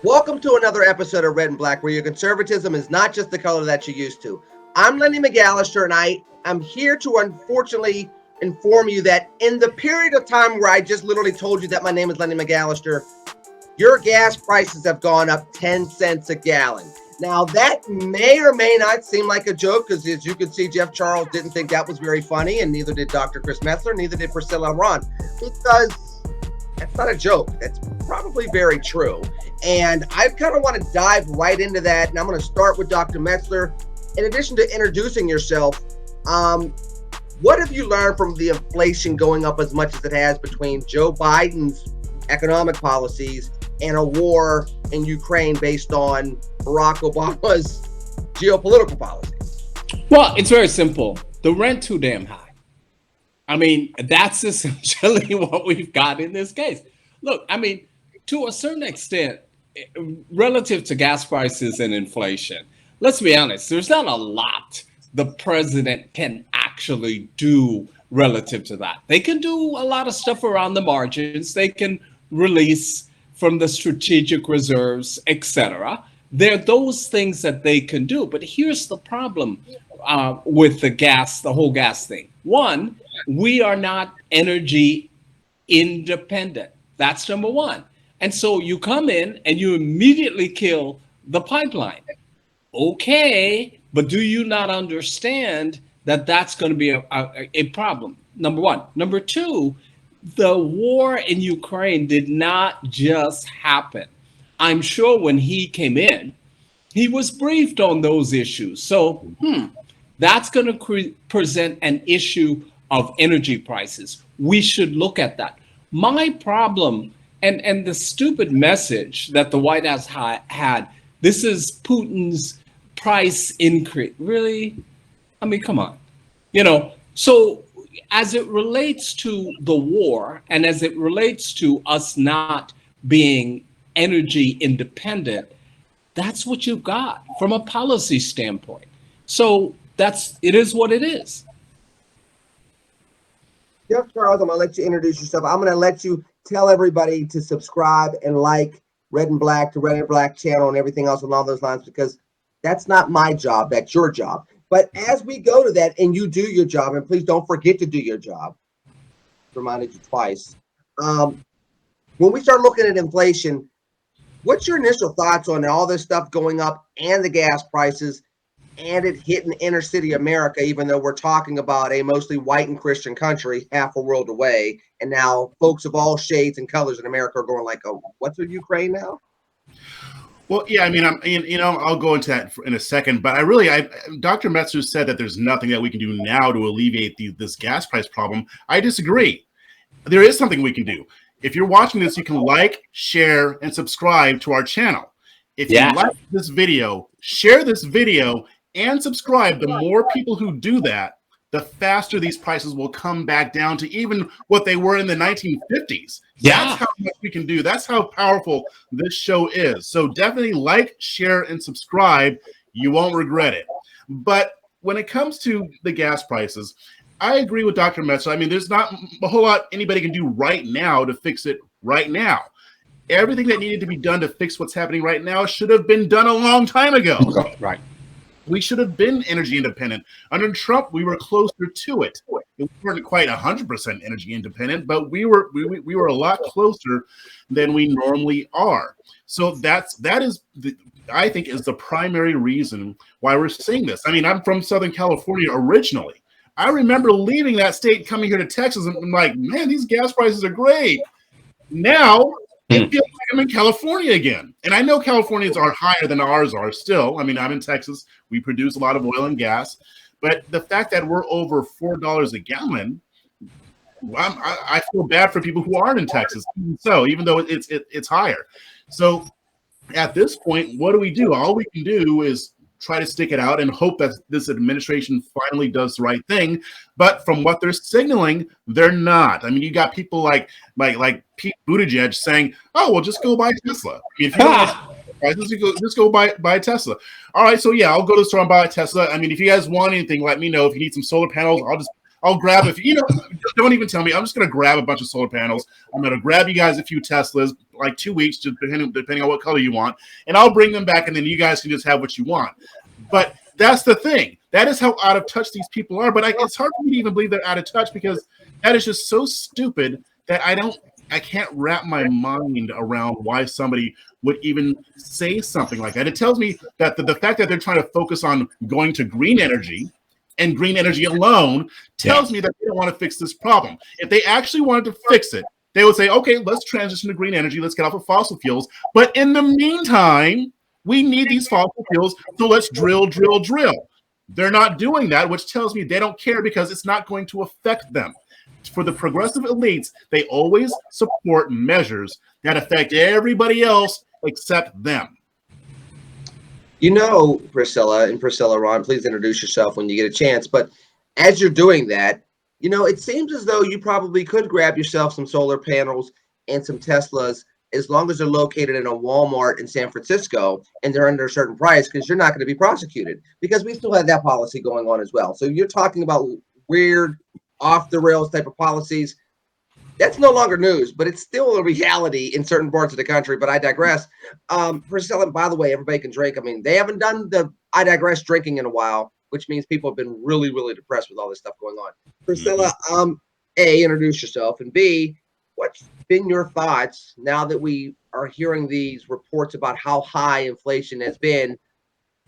Welcome to another episode of Red and Black, where your conservatism is not just the color that you're used to. I'm Lenny McAllister, and I am here to unfortunately inform you that in the period of time where I just literally told you that my name is Lenny McAllister, your gas prices have gone up 10 cents a gallon. Now, that may or may not seem like a joke, because as you can see, Jeff Charles didn't think that was very funny, and neither did Dr. Chris Metzler, neither did Priscilla Ron, because that's not a joke. That's probably very true. And I kind of want to dive right into that. And I'm going to start with Dr. Metzler. In addition to introducing yourself, what have you learned from the inflation going up as much as it has between Joe Biden's economic policies and a war in Ukraine based on Barack Obama's geopolitical policies? Well, it's very simple. The rent too damn high. I mean, that's essentially what we've got in this case. Look, I mean, to a certain extent, relative to gas prices and inflation, let's be honest, there's not a lot the president can actually do relative to that. They can do a lot of stuff around the margins. They can release from the strategic reserves, etc. There are those things that they can do. But here's the problem with the whole gas thing. One, we are not energy independent. That's number one. And so you come in and you immediately kill the pipeline. Okay, but do you not understand that that's going to be a problem? Number one. Number two, the war in Ukraine did not just happen. I'm sure when he came in, he was briefed on those issues. So, that's going to present an issue of energy prices. We should look at that. My problem and the stupid message that the White House had, this is Putin's price increase. Really? I mean, come on. So as it relates to the war and as it relates to us not being energy independent, that's what you've got from a policy standpoint. So it is what it is. Jeff Charles, I'm going to let you introduce yourself. I'm going to let you tell everybody to subscribe and like Red and Black, the Red and Black channel, and everything else along those lines, because that's not my job. That's your job. But as we go to that and you do your job, and please don't forget to do your job, reminded you twice. When we start looking at inflation, what's your initial thoughts on all this stuff going up and the gas prices and it hitting inner city America, even though we're talking about a mostly white and Christian country half a world away, and now folks of all shades and colors in America are going like, "Oh, what's with Ukraine now?" Well, yeah, I mean, I'll go into that in a second, but Dr. Metzler said that there's nothing that we can do now to alleviate this gas price problem. I disagree. There is something we can do. If you're watching this, you can like, share, and subscribe to our channel. If you like this video, share this video, and subscribe. The more people who do that, the faster these prices will come back down to even what they were in the 1950s. That's how much we can do. That's how powerful this show is. So definitely like, share, and subscribe. You won't regret it. But when it comes to the gas prices, I agree with Dr. Metzler. I mean, there's not a whole lot anybody can do right now to fix it right now. Everything that needed to be done to fix what's happening right now should have been done a long time ago. Right. We should have been energy independent. Under Trump, we were closer to it. We weren't quite 100% energy independent, but we were a lot closer than we normally are. So that is I think is the primary reason why we're seeing this. I mean, I'm from Southern California originally. I remember leaving that state, coming here to Texas, and I'm like, man, these gas prices are great. Now it feels like I'm in California again. And I know Californians are higher than ours are still. I mean, I'm in Texas. We produce a lot of oil and gas. But the fact that we're over $4 a gallon, I feel bad for people who aren't in Texas. So even though it's higher. So at this point, what do? All we can do is try to stick it out and hope that this administration finally does the right thing. But from what they're signaling, they're not. I mean, you got people like Pete Buttigieg saying, "Oh, well, just go buy Tesla." I mean, if you don't just go buy a Tesla. All right, so yeah, I'll go to the store and buy a Tesla. I mean, if you guys want anything, let me know. If you need some solar panels, I'll grab a few, don't even tell me. I'm just going to grab a bunch of solar panels. I'm going to grab you guys a few Teslas, like 2 weeks, depending on what color you want, and I'll bring them back, and then you guys can just have what you want. But that's the thing. That is how out of touch these people are. But it's hard for me to even believe they're out of touch, because that is just so stupid that I can't wrap my mind around why somebody would even say something like that. It tells me that the fact that they're trying to focus on going to green energy and green energy alone tells me that they don't want to fix this problem. If they actually wanted to fix it, they would say, okay, let's transition to green energy. Let's get off of fossil fuels. But in the meantime, we need these fossil fuels, so let's drill. They're not doing that, which tells me they don't care, because it's not going to affect them. For the progressive elites, they always support measures that affect everybody else except them. Priscilla, Ron, please introduce yourself when you get a chance. But as you're doing that, it seems as though you probably could grab yourself some solar panels and some Teslas, as long as they're located in a Walmart in San Francisco and they're under a certain price, because you're not going to be prosecuted, because we still have that policy going on as well. So you're talking about weird, off the rails type of policies. That's no longer news, but it's still a reality in certain parts of the country. But I digress. Priscilla, by the way, everybody can drink. I mean, they haven't done the I digress drinking in a while, which means people have been really, really depressed with all this stuff going on. Priscilla, A, introduce yourself, and B, what's been your thoughts now that we are hearing these reports about how high inflation has been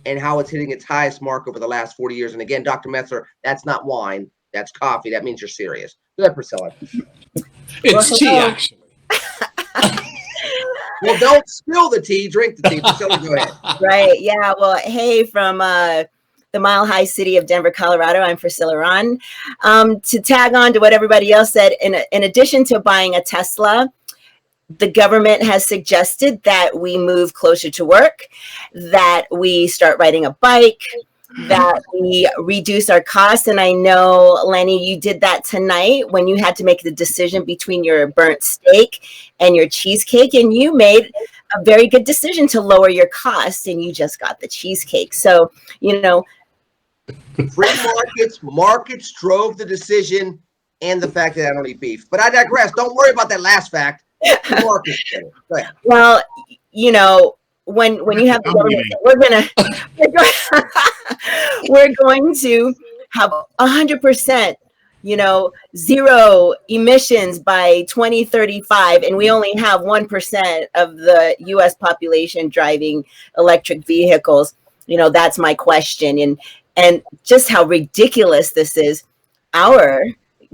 and how it's hitting its highest mark over the last 40 years? And again, Dr. Metzler, that's not wine. That's coffee. That means you're serious. Go ahead, Priscilla. It's tea, actually. Well, don't spill the tea. Drink the tea. Priscilla, go ahead. Right. Yeah. Well, hey, from the Mile High city of Denver, Colorado, I'm Priscilla Ron. To tag on to what everybody else said, in addition to buying a Tesla, the government has suggested that we move closer to work, that we start riding a bike, that we reduce our costs. And I know, Lenny, you did that tonight when you had to make the decision between your burnt steak and your cheesecake, and you made a very good decision to lower your costs, and you just got the cheesecake. So, free markets drove the decision, and the fact that I don't eat beef. But I digress. Don't worry about that last fact. Well, when you have the government, we're going to have 100%, zero emissions by 2035, and we only have 1% of the U.S. population driving electric vehicles. That's my question, and just how ridiculous this is. Our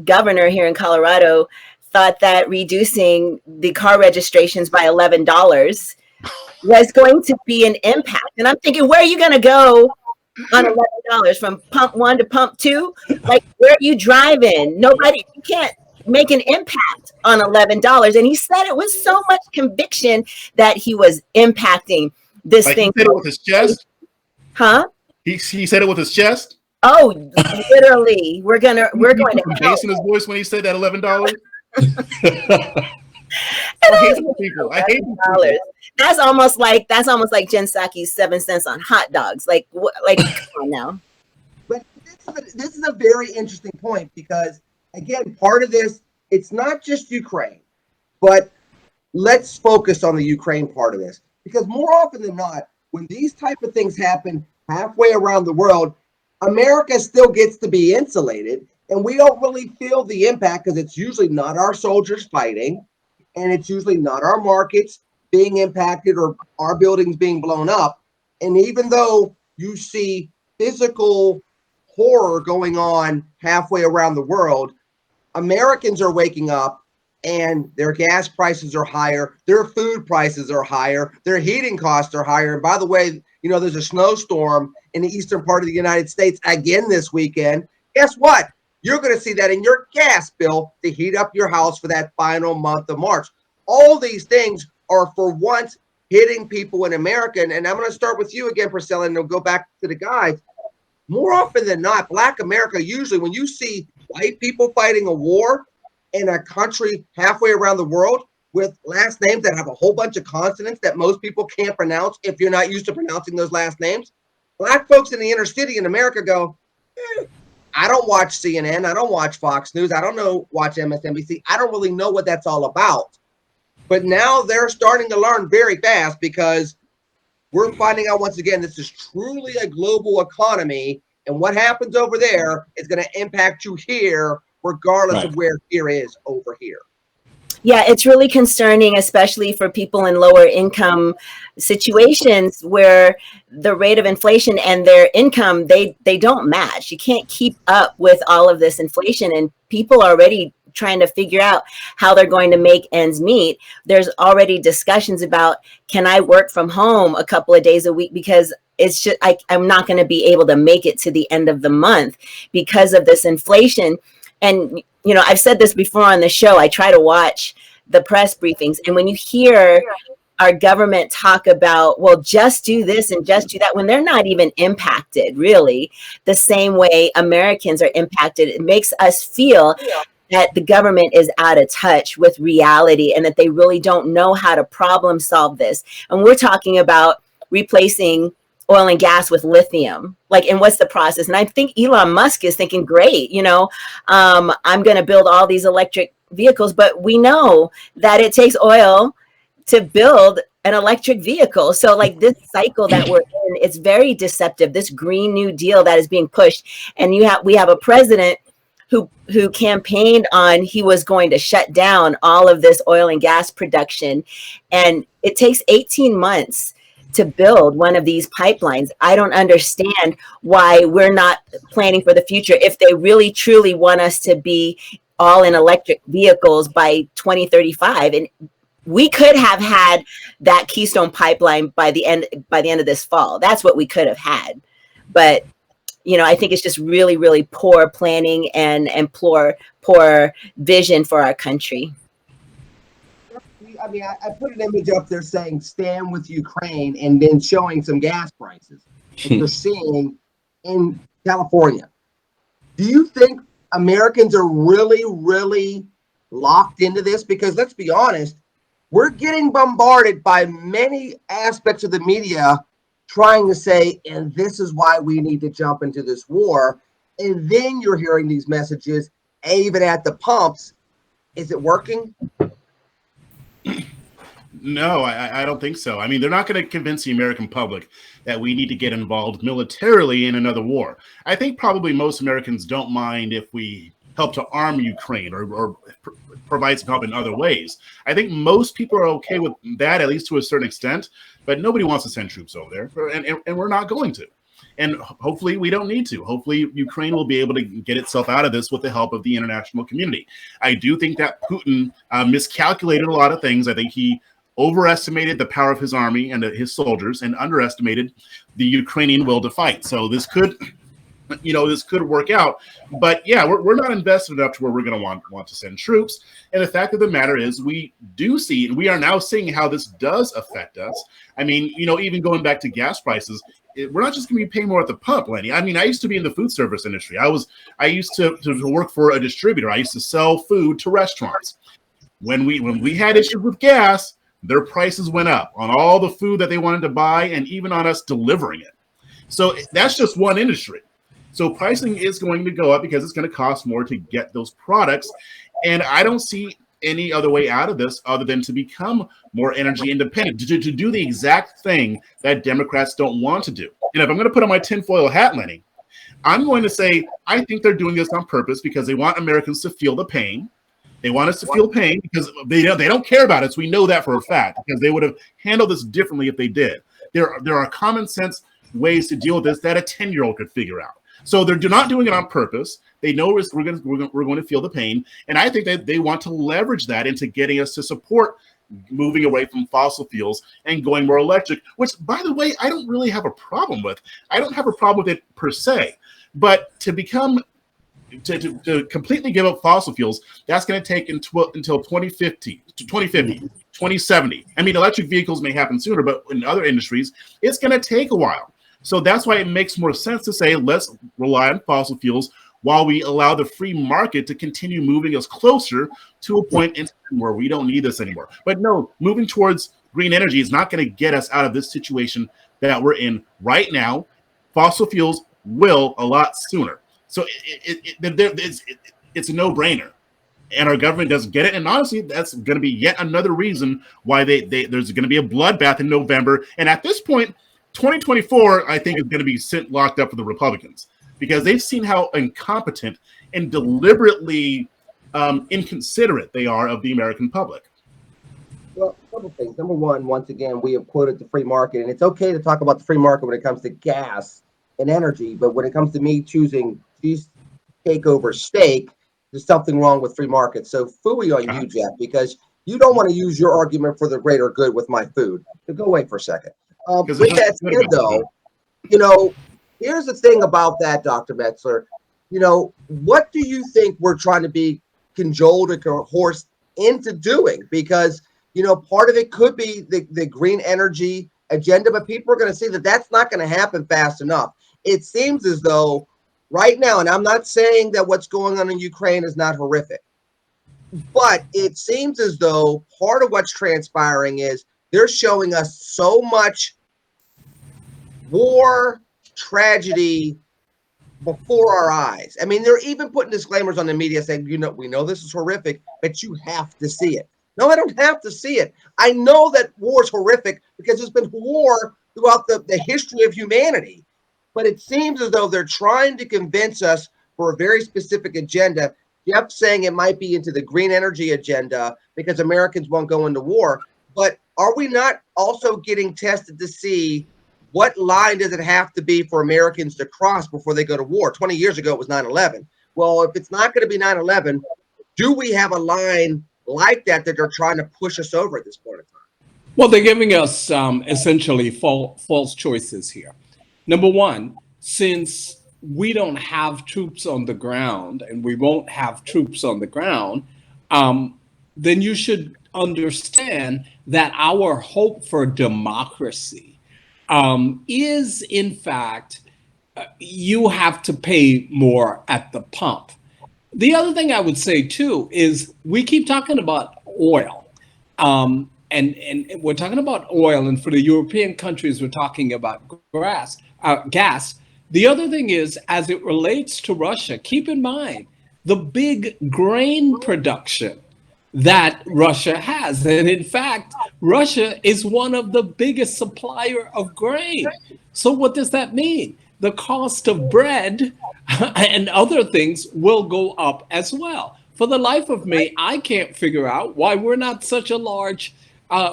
governor here in Colorado thought that reducing the car registrations by $11 was going to be an impact. And I'm thinking, where are you going to go on $11 from pump 1 to pump 2? Like, where are you driving? You can't make an impact on $11. And he said it with so much conviction that he was impacting this thing. He said it with his chest? Huh? He said it with his chest? Oh, literally. We're going to bass in his voice when he said that $11. I hate people. That's almost like Jen Psaki's 7 cents on hot dogs. Like come on now. But this is a very interesting point, because again, part of this, it's not just Ukraine, but let's focus on the Ukraine part of this, because more often than not, when these type of things happen halfway around the world, America still gets to be insulated, and we don't really feel the impact, because it's usually not our soldiers fighting, and it's usually not our markets being impacted or our buildings being blown up. And even though you see physical horror going on halfway around the world, Americans are waking up and their gas prices are higher, their food prices are higher, their heating costs are higher. And by the way, there's a snowstorm in the eastern part of the United States again this weekend. Guess what? You're going to see that in your gas bill to heat up your house for that final month of March. All these things are for once hitting people in America. And I'm going to start with you again, Priscilla, and we'll go back to the guys. More often than not, Black America, usually when you see white people fighting a war in a country halfway around the world with last names that have a whole bunch of consonants that most people can't pronounce if you're not used to pronouncing those last names, Black folks in the inner city in America go, I don't watch CNN. I don't watch Fox News. I don't watch MSNBC. I don't really know what that's all about. But now they're starting to learn very fast because we're finding out once again, this is truly a global economy. And what happens over there is going to impact you here, regardless of where fear is over here. Yeah, it's really concerning, especially for people in lower income situations where the rate of inflation and their income, they don't match. You can't keep up with all of this inflation, and people are already trying to figure out how they're going to make ends meet. There's already discussions about, can I work from home a couple of days a week, because it's just I'm not going to be able to make it to the end of the month because of this inflation. And you know, I've said this before on the show, I try to watch the press briefings. And when you hear our government talk about, well, just do this and just do that, when they're not even impacted really the same way Americans are impacted, it makes us feel that the government is out of touch with reality and that they really don't know how to problem solve this. And we're talking about replacing oil and gas with lithium, and what's the process? And I think Elon Musk is thinking, great, I'm going to build all these electric vehicles, but we know that it takes oil to build an electric vehicle. So this cycle that we're in, it's very deceptive, this Green New Deal that is being pushed. And we have a president who campaigned on, he was going to shut down all of this oil and gas production. And it takes 18 months to build one of these pipelines. I don't understand why we're not planning for the future if they really truly want us to be all in electric vehicles by 2035. And we could have had that Keystone pipeline by the end of this fall. That's what we could have had. But I think it's just really, really poor planning and poor vision for our country. I mean, I put an image up there saying stand with Ukraine and then showing some gas prices that you're seeing in California. Do you think Americans are really, really locked into this? Because let's be honest, we're getting bombarded by many aspects of the media trying to say, and this is why we need to jump into this war. And then you're hearing these messages, even at the pumps. Is it working? No, I don't think so. I mean, they're not going to convince the American public that we need to get involved militarily in another war. I think probably most Americans don't mind if we help to arm Ukraine or provide some help in other ways. I think most people are okay with that, at least to a certain extent, but nobody wants to send troops over there, and we're not going to. And hopefully we don't need to. Hopefully Ukraine will be able to get itself out of this with the help of the international community. I do think that Putin miscalculated a lot of things. I think he overestimated the power of his army and his soldiers and underestimated the Ukrainian will to fight. So this could work out. But yeah, we're not invested enough to where we're going to want to send troops. And the fact of the matter is, we do see, and we are now seeing how this does affect us. I mean, even going back to gas prices, we're not just going to be paying more at the pump, Lenny. I mean, I used to be in the food service industry. I used to work for a distributor. I used to sell food to restaurants. When we had issues with gas, their prices went up on all the food that they wanted to buy and even on us delivering it. So that's just one industry. So pricing is going to go up because it's going to cost more to get those products. And I don't see any other way out of this other than to become more energy independent, to do the exact thing that Democrats don't want to do. And if I'm going to put on my tinfoil hat, Lenny, I'm going to say I think they're doing this on purpose because they want Americans to feel the pain. They want us to feel pain because they don't care about us. We know that for a fact because they would have handled this differently if they did. There are common sense ways to deal with this that a 10-year-old could figure out. So they're not doing it on purpose. They know we're going to feel the pain, and I think that they want to leverage that into getting us to support moving away from fossil fuels and going more electric. Which, by the way, I don't really have a problem with. I don't have a problem with it per se, but to completely give up fossil fuels, that's going to take until 2050, 2070. I mean, electric vehicles may happen sooner, but in other industries, it's going to take a while. So that's why it makes more sense to say, let's rely on fossil fuels while we allow the free market to continue moving us closer to a point in time where we don't need this anymore. But no, moving towards green energy is not going to get us out of this situation that we're in right now. Fossil fuels will a lot sooner. So it's a no-brainer. And our government doesn't get it. And honestly, that's going to be yet another reason why there's going to be a bloodbath in November. And at this point, 2024, I think, is going to be locked up for the Republicans because they've seen how incompetent and deliberately inconsiderate they are of the American public. Well, a couple things. Number one, once again, we have quoted the free market, and it's okay to talk about the free market when it comes to gas and energy, but when it comes to me choosing cheesecake over steak, there's something wrong with free market. So phooey on you, Jeff, because you don't want to use your argument for the greater good with my food. So go away for a second. With that said, though, here's the thing about that, Dr. Metzler. What do you think we're trying to be cajoled or coerced into doing? Because, part of it could be the green energy agenda, but people are going to see that that's not going to happen fast enough. It seems as though right now, and I'm not saying that what's going on in Ukraine is not horrific, but it seems as though part of what's transpiring is they're showing us so much war, tragedy before our eyes. I mean, they're even putting disclaimers on the media saying, we know this is horrific, but you have to see it. No, I don't have to see it. I know that war is horrific because there's been war throughout the history of humanity. But it seems as though they're trying to convince us for a very specific agenda. Jeff saying it might be into the green energy agenda because Americans won't go into war. But are we not also getting tested to see what line does it have to be for Americans to cross before they go to war? 20 years ago, it was 9/11. Well, if it's not going to be 9/11, do we have a line like that they're trying to push us over at this point in time? Well, they're giving us essentially false choices here. Number one, since we don't have troops on the ground and we won't have troops on the ground, then you should understand that our hope for democracy is, in fact, you have to pay more at the pump. The other thing I would say, too, is we keep talking about oil. And we're talking about oil, and for the European countries, we're talking about gas. The other thing is, as it relates to Russia, keep in mind the big grain production that Russia has. And in fact, Russia is one of the biggest supplier of grain. So what does that mean? The cost of bread and other things will go up as well. For the life of me, I can't figure out why we're not such a large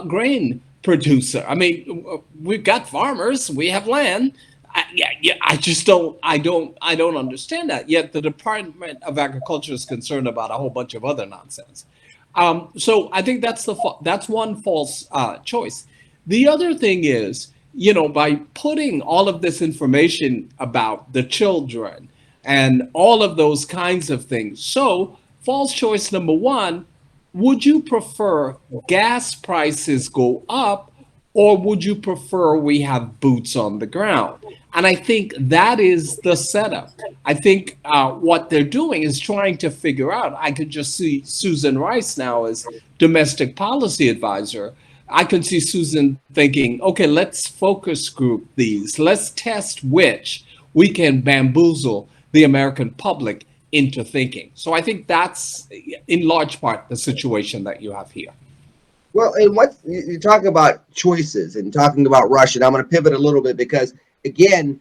grain producer. I mean, we've got farmers, we have land. I just don't understand that. Yet the Department of Agriculture is concerned about a whole bunch of other nonsense. So I think that's one false choice. The other thing is, by putting all of this information about the children and all of those kinds of things. So false choice number one, would you prefer gas prices go up, or would you prefer we have boots on the ground? And I think that is the setup. I think what they're doing is trying to figure out. I could just see Susan Rice now as domestic policy advisor. I could see Susan thinking, okay, let's focus group these. Let's test which we can bamboozle the American public into thinking. So I think that's in large part the situation that you have here. Well, and what you're talking about choices and talking about Russia, and I'm going to pivot a little bit because, again,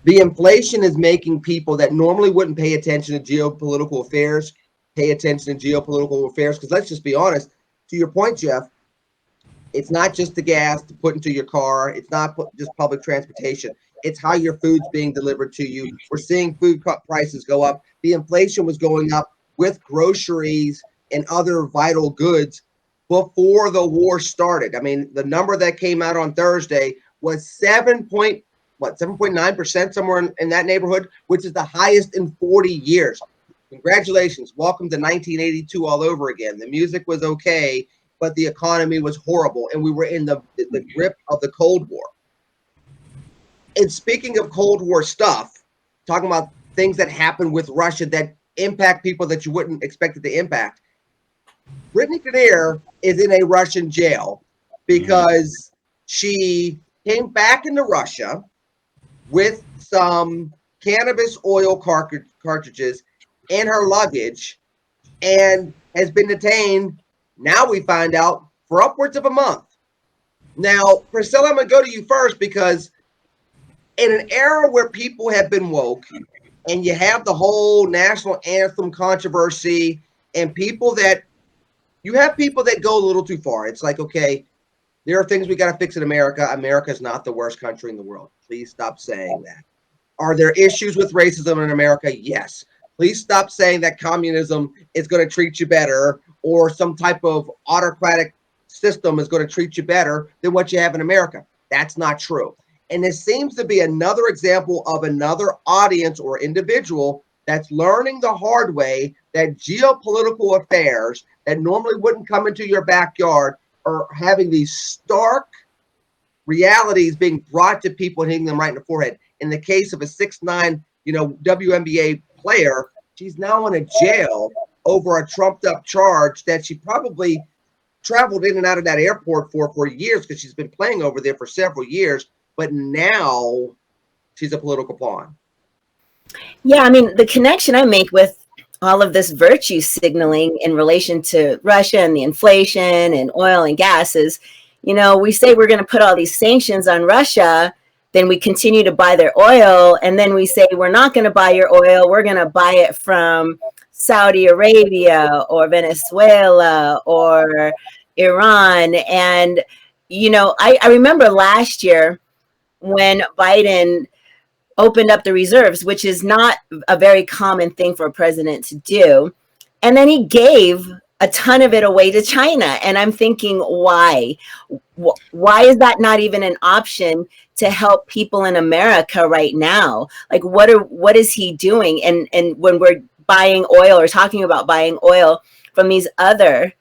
the inflation is making people that normally wouldn't pay attention to geopolitical affairs pay attention to geopolitical affairs. Because let's just be honest, to your point, Jeff, it's not just the gas to put into your car. It's not just public transportation. It's how your food's being delivered to you. We're seeing food prices go up. The inflation was going up with groceries and other vital goods before the war started. I mean, the number that came out on Thursday was 7.9%, somewhere in that neighborhood, which is the highest in 40 years. Congratulations. Welcome to 1982 all over again. The music was okay, but the economy was horrible, and we were in the grip of the Cold War. And speaking of Cold War stuff, talking about things that happen with Russia that impact people that you wouldn't expect it to impact, Brittany Griner is in a Russian jail because she came back into Russia with some cannabis oil cartridges in her luggage and has been detained, now we find out, for upwards of a month. Now, Priscilla, I'm going to go to you first because in an era where people have been woke and you have the whole national anthem controversy and you have people that go a little too far. It's like, okay, there are things we got to fix in America. America is not the worst country in the world. Please stop saying that. Are there issues with racism in America? Yes. Please stop saying that communism is going to treat you better or some type of autocratic system is going to treat you better than what you have in America. That's not true. And this seems to be another example of another audience or individual that's learning the hard way that geopolitical affairs that normally wouldn't come into your backyard are having these stark realities being brought to people and hitting them right in the forehead. In the case of a 6'9", WNBA player, she's now in a jail over a trumped up charge that she probably traveled in and out of that airport for years because she's been playing over there for several years, but now she's a political pawn. Yeah, I mean, the connection I make with all of this virtue signaling in relation to Russia and the inflation and oil and gas is, we say we're going to put all these sanctions on Russia, then we continue to buy their oil, and then we say we're not going to buy your oil, we're going to buy it from Saudi Arabia or Venezuela or Iran. And, I remember last year when Biden opened up the reserves, which is not a very common thing for a president to do. And then he gave a ton of it away to China. And I'm thinking, why? Why is that not even an option to help people in America right now? Like, what is he doing? And when we're buying oil or talking about buying oil from these other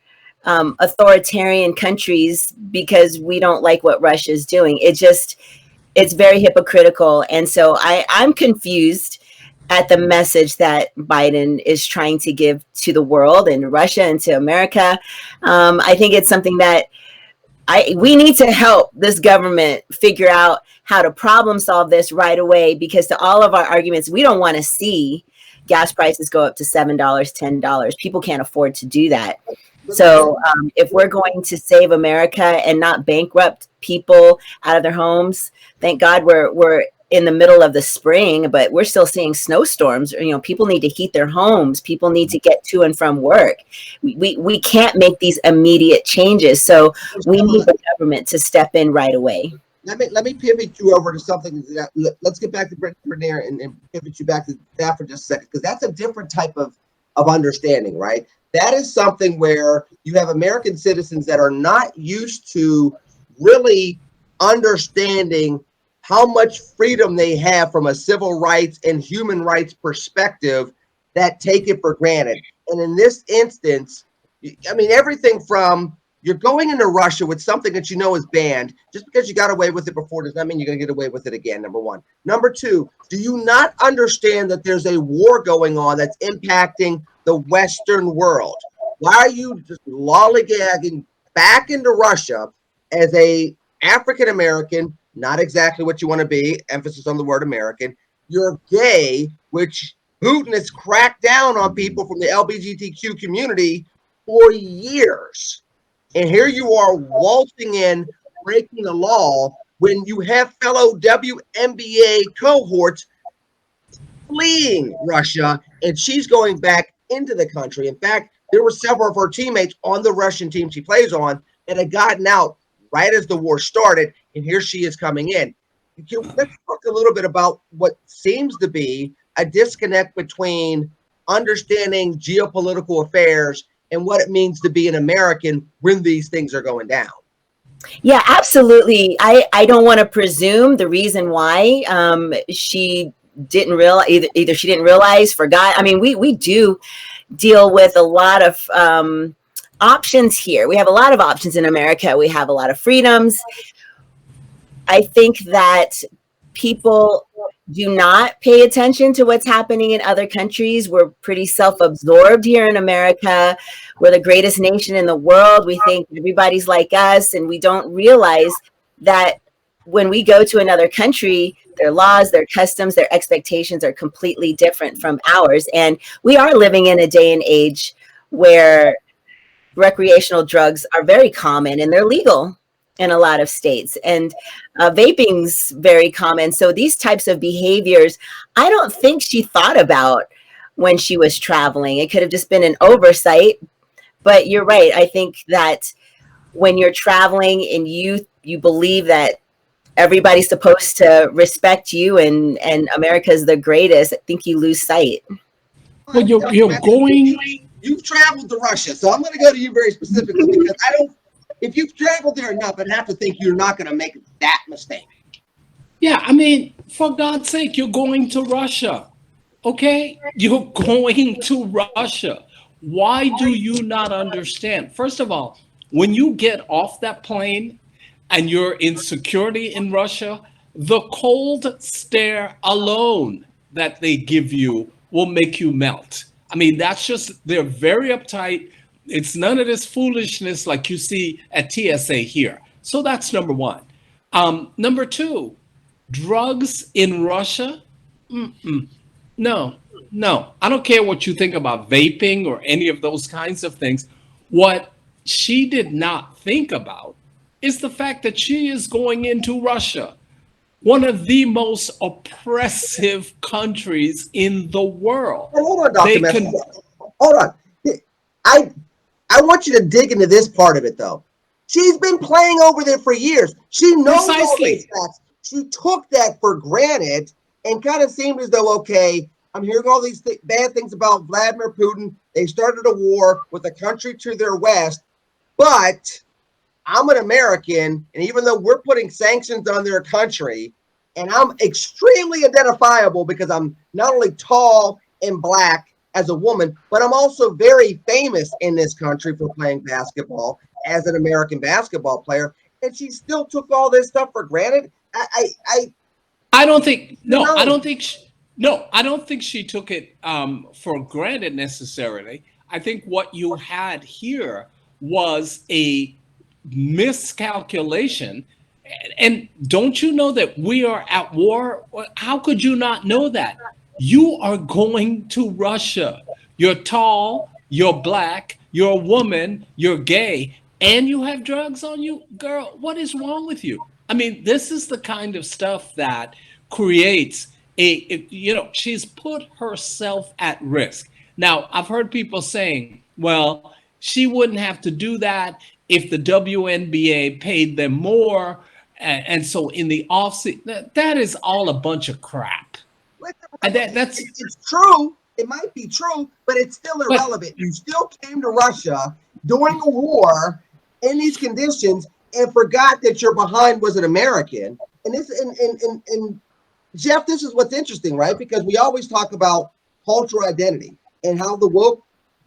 authoritarian countries because we don't like what Russia's doing, it's very hypocritical. And so I'm confused at the message that Biden is trying to give to the world and Russia and to America. I think it's something that we need to help this government figure out how to problem solve this right away, because to all of our arguments, we don't want to see gas prices go up to $7, $10. People can't afford to do that. So if we're going to save America and not bankrupt people out of their homes, thank God we're in the middle of the spring, but we're still seeing snowstorms. People need to heat their homes. People need to get to and from work. We can't make these immediate changes. So we need the government to step in right away. Let me pivot you over to something. Let's get back to Brett Bernier and pivot you back to that for just a second, because that's a different type of understanding, right? That is something where you have American citizens that are not used to really understanding how much freedom they have from a civil rights and human rights perspective that take it for granted. And in this instance, I mean, everything from you're going into Russia with something that is banned. Just because you got away with it before does not mean you're going to get away with it again, number one. Number two, do you not understand that there's a war going on that's impacting the Western world? Why are you just lollygagging back into Russia as a African American? Not exactly what you want to be, emphasis on the word American. You're gay, which Putin has cracked down on people from the LGBTQ community for years. And here you are waltzing in, breaking the law when you have fellow WNBA cohorts fleeing Russia, and she's going back into the country. In fact, there were several of her teammates on the Russian team she plays on that had gotten out right as the war started, and here she is coming in. Let's talk a little bit about what seems to be a disconnect between understanding geopolitical affairs and what it means to be an American when these things are going down. Yeah, absolutely. I don't want to presume the reason why she didn't realize, either she didn't realize, forgot. I mean, we do deal with a lot of options here. We have a lot of options in America. We have a lot of freedoms. I think that people do not pay attention to what's happening in other countries. We're pretty self-absorbed here in America. We're the greatest nation in the world. We think everybody's like us, and we don't realize that when we go to another country, their laws, their customs, their expectations are completely different from ours. And we are living in a day and age where recreational drugs are very common and they're legal in a lot of states. And vaping's very common. So these types of behaviors, I don't think she thought about when she was traveling. It could have just been an oversight. But you're right. I think that when you're traveling and you believe that everybody's supposed to respect you and America's the greatest, I think you lose sight. Well, you're going. You've traveled to Russia, so I'm going to go to you very specifically because I don't. If you've traveled there enough, I'd have to think you're not going to make that mistake. Yeah, I mean, for God's sake, you're going to Russia. Okay? You're going to Russia. Why do you not understand? First of all, when you get off that plane and you're in security in Russia, the cold stare alone that they give you will make you melt. I mean, that's just, they're very uptight. It's none of this foolishness like you see at TSA here. So that's number one. Number two, drugs in Russia? No. I don't care what you think about vaping or any of those kinds of things. What she did not think about is the fact that she is going into Russia, one of the most oppressive countries in the world. Hold on, Dr. Messer. Hold on. I want you to dig into this part of it, though. She's been playing over there for years. She knows all these facts. She took that for granted and kind of seemed as though, okay, I'm hearing all these bad things about Vladimir Putin. They started a war with a country to their west, but I'm an American, and even though we're putting sanctions on their country, and I'm extremely identifiable because I'm not only tall and black as a woman, but I'm also very famous in this country for playing basketball as an American basketball player, and she still took all this stuff for granted. I don't think she took it for granted necessarily. I think what you had here was a miscalculation. And don't you know that we are at war? How could you not know that? You are going to Russia. You're tall, you're black, you're a woman, you're gay, and you have drugs on you? Girl, what is wrong with you? I mean, this is the kind of stuff that creates she's put herself at risk. Now, I've heard people saying, well, she wouldn't have to do that if the WNBA paid them more. And so in the offseason, that is all a bunch of crap. And it's true. It might be true, but it's still irrelevant. You still came to Russia during a war in these conditions and forgot that your behind was an American. And this and Jeff, this is what's interesting, right? Because we always talk about cultural identity and how the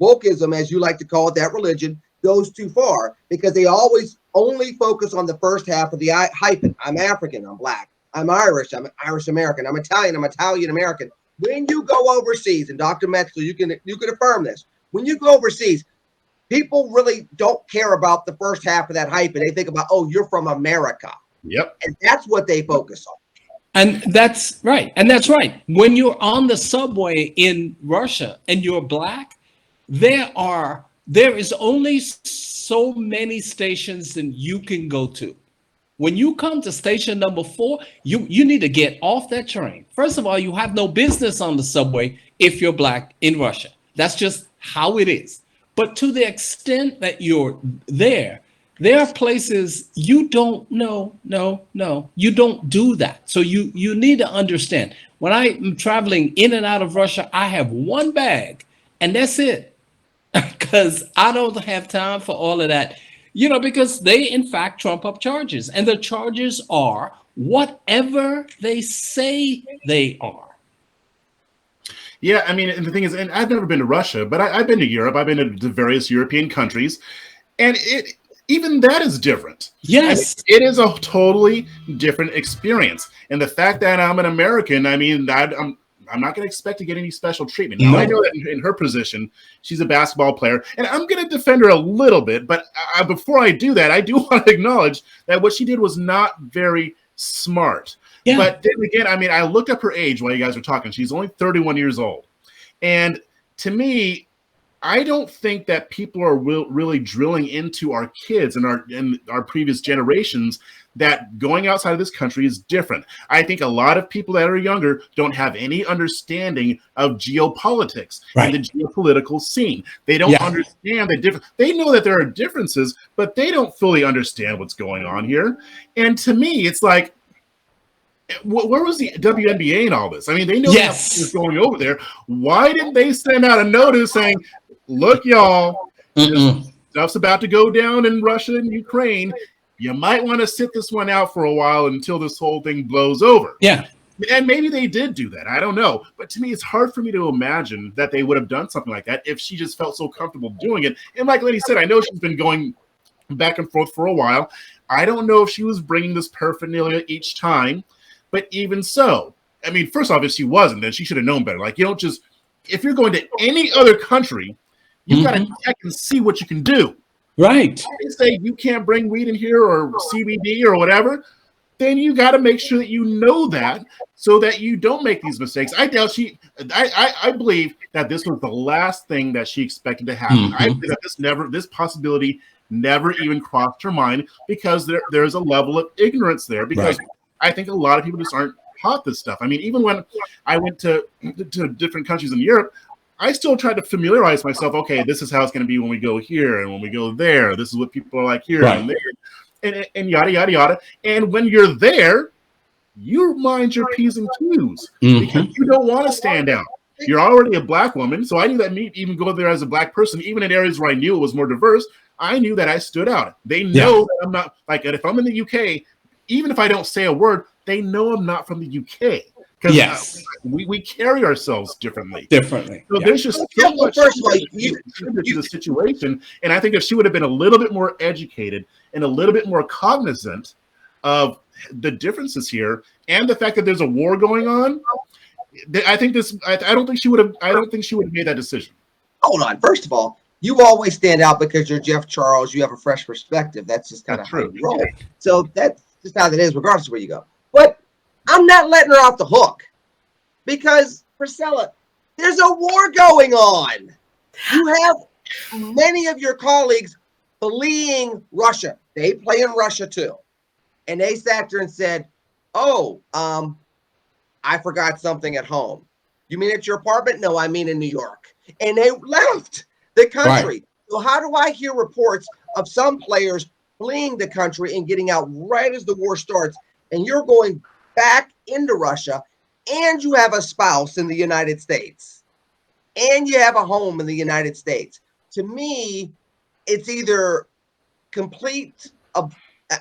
wokeism, as you like to call it, that religion, goes too far because they always only focus on the first half of the hyphen. I'm African, I'm black, I'm Irish, I'm Irish American, I'm Italian American. When you go overseas, and Dr. Metzler, you can affirm this. When you go overseas, people really don't care about the first half of that hyphen. They think about, oh, you're from America. Yep. And that's what they focus on. And that's right. And that's right. When you're on the subway in Russia and you're black, there is only so many stations that you can go to. When you come to station number 4, you need to get off that train. First of all, you have no business on the subway if you're black in Russia. That's just how it is. But to the extent that you're there are places you don't know. You don't do that. So you need to understand. When I'm traveling in and out of Russia, I have one bag and that's it. Because I don't have time for all of that. Because they, in fact, trump up charges. And the charges are whatever they say they are. Yeah, I mean, and the thing is, and I've never been to Russia, but I've been to Europe. I've been to various European countries. And even that is different. Yes. I mean, it is a totally different experience. And the fact that I'm an American, I mean, I'm not going to expect to get any special treatment. Now, I know that in her position, she's a basketball player, and I'm going to defend her a little bit. But before I do that, I do want to acknowledge that what she did was not very smart. Yeah. But then again, I mean, I looked up her age while you guys were talking. She's only 31 years old. And to me, I don't think that people are really drilling into our kids and our previous generations that going outside of this country is different. I think a lot of people that are younger don't have any understanding of geopolitics and the geopolitical scene. They don't understand the difference. They know that there are differences, but they don't fully understand what's going on here. And to me, it's like, where was the WNBA in all this? I mean, they know what's going over there. Why didn't they send out a notice saying, look, y'all, stuff's about to go down in Russia and Ukraine. You might want to sit this one out for a while until this whole thing blows over. Yeah. And maybe they did do that. I don't know. But to me, it's hard for me to imagine that they would have done something like that if she just felt so comfortable doing it. And like Lenny said, I know she's been going back and forth for a while. I don't know if she was bringing this paraphernalia each time. But even so, I mean, first off, if she wasn't, then she should have known better. Like, you don't just, if you're going to any other country, you got to check and see what you can do. Right. If they say you can't bring weed in here or CBD or whatever, then you got to make sure that you know that so that you don't make these mistakes. I doubt I believe that this was the last thing that she expected to happen. I believe that this possibility never even crossed her mind because there's a level of ignorance there because I think a lot of people just aren't taught this stuff. I mean, even when I went to different countries in Europe, I still tried to familiarize myself. Okay, this is how it's going to be when we go here and when we go there. This is what people are like here and there, and yada yada yada. And when you're there, you mind your P's and Q's because you don't want to stand out. You're already a black woman, so I knew that me even go there as a black person, even in areas where I knew it was more diverse. I knew that I stood out. They know that I'm not like if I'm in the UK. Even if I don't say a word, they know I'm not from the UK because we carry ourselves differently. So there's just so much to the situation. And I think if she would have been a little bit more educated and a little bit more cognizant of the differences here and the fact that there's a war going on, I don't think she would have made that decision. Hold on. First of all, you always stand out because you're Jeff Charles. You have a fresh perspective. That's just kind of how you roll. So that's just how it is, regardless of where you go. But I'm not letting her off the hook because, Priscilla, there's a war going on. You have many of your colleagues fleeing Russia. They play in Russia too. And they sat there and said, oh, I forgot something at home. You mean at your apartment? No, I mean in New York. And they left the country. So how do I hear reports of some players fleeing the country and getting out right as the war starts, and you're going back into Russia, and you have a spouse in the United States, and you have a home in the United States? To me, it's either complete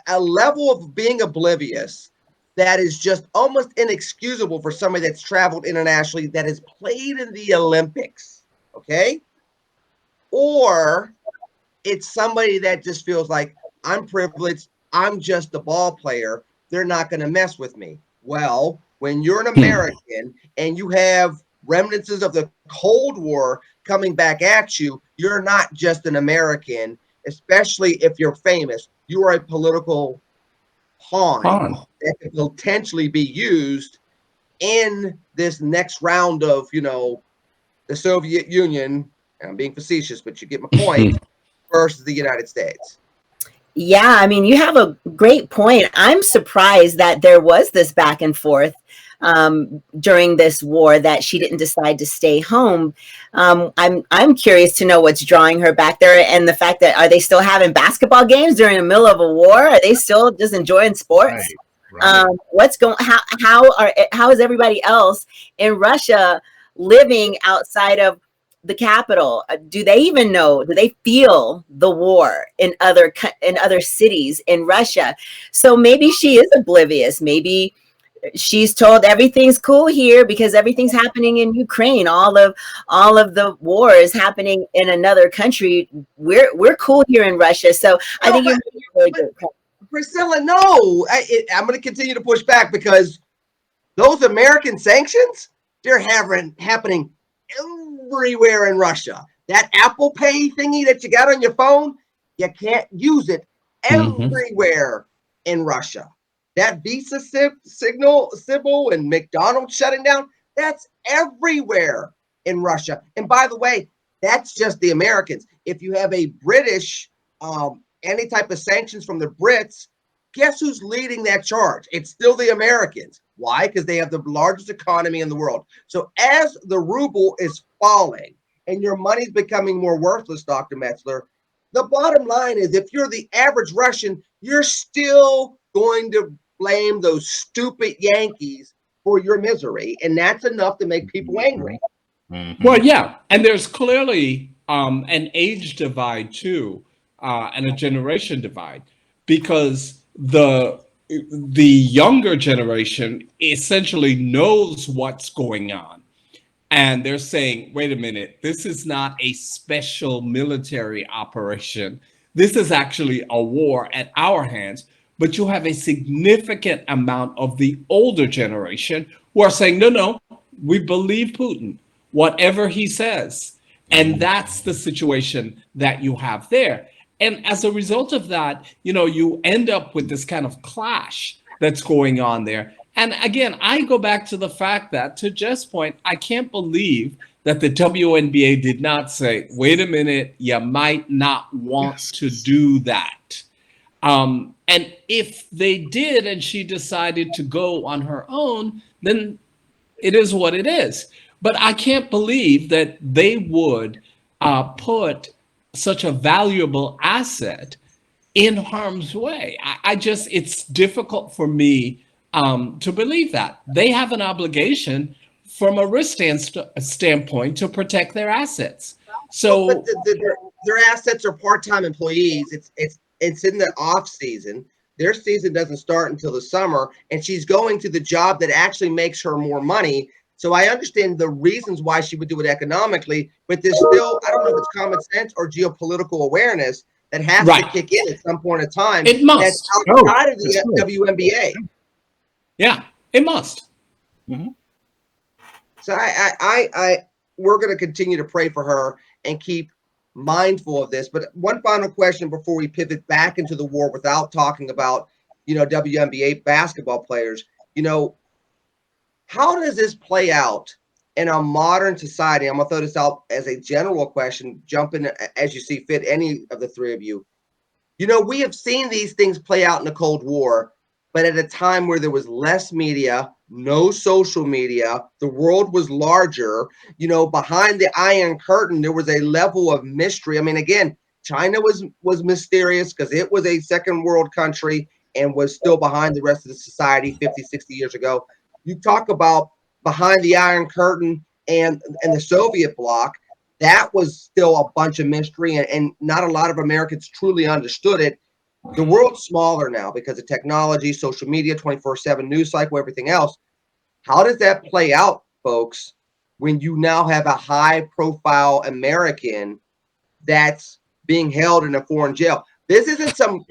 a level of being oblivious that is just almost inexcusable for somebody that's traveled internationally, that has played in the Olympics, okay? Or it's somebody that just feels like, I'm privileged, I'm just a ball player, they're not going to mess with me. Well, when you're an American and you have remnants of the Cold War coming back at you, you're not just an American, especially if you're famous. You are a political pawn that could potentially be used in this next round of, the Soviet Union. I'm being facetious, but you get my point, versus the United States. Yeah, I mean, you have a great point. I'm surprised that there was this back and forth during this war, that she didn't decide to stay home. I'm curious to know what's drawing her back there, and the fact that, are they still having basketball games during the middle of a war? Are they still just enjoying sports? What's going? How is everybody else in Russia living outside of the capital? Do they even know? Do they feel the war in other cities in Russia? So maybe she is oblivious. Maybe she's told everything's cool here because everything's happening in Ukraine. All of the war is happening in another country. We're cool here in Russia. So I think you're really good. Priscilla, no, I'm going to continue to push back because those American sanctions, they're happening everywhere in Russia. That Apple Pay thingy that you got on your phone, you can't use it everywhere in Russia. That Visa Symbol and McDonald's shutting down, that's everywhere in Russia. And by the way, that's just the Americans. If you have a British, any type of sanctions from the Brits, guess who's leading that charge? It's still the Americans. Why? Because they have the largest economy in the world. So as the ruble is falling and your money's becoming more worthless, Dr. Metzler, the bottom line is if you're the average Russian, you're still going to blame those stupid Yankees for your misery. And that's enough to make people angry. Mhm. Well, yeah, and there's clearly an age divide too, and a generation divide, because the younger generation essentially knows what's going on, and they're saying, "Wait a minute, this is not a special military operation. This is actually a war at our hands." But you have a significant amount of the older generation who are saying, "No, no, we believe Putin, whatever he says." And that's the situation that you have there. And as a result of that, you end up with this kind of clash that's going on there. And again, I go back to the fact that, to Jeff's point, I can't believe that the WNBA did not say, wait a minute, you might not want to do that. And if they did and she decided to go on her own, then it is what it is. But I can't believe that they would put such a valuable asset in harm's way. It's difficult for me to believe that. They have an obligation from a risk standpoint to protect their assets. So But their assets are part-time employees. It's in the off season. Their season doesn't start until the summer, and she's going to the job that actually makes her more money. So I understand the reasons why she would do it economically, but there's still, I don't know if it's common sense or geopolitical awareness that has to kick in at some point in time. It must. That's outside of the WNBA. Yeah, it must. Mm-hmm. So we're going to continue to pray for her and keep mindful of this. But one final question before we pivot back into the war without talking about, WNBA basketball players. How does this play out in a modern society? I'm going to throw this out as a general question, jump in as you see fit, any of the three of you. We have seen these things play out in the Cold War, but at a time where there was less media, no social media, the world was larger, behind the Iron Curtain, there was a level of mystery. I mean, again, China was mysterious because it was a second world country and was still behind the rest of the society 50, 60 years ago. You talk about behind the Iron Curtain and the Soviet bloc, that was still a bunch of mystery and not a lot of Americans truly understood it. The world's smaller now because of technology, social media, 24/7 news cycle, everything else. How does that play out, folks, when you now have a high-profile American that's being held in a foreign jail? This isn't some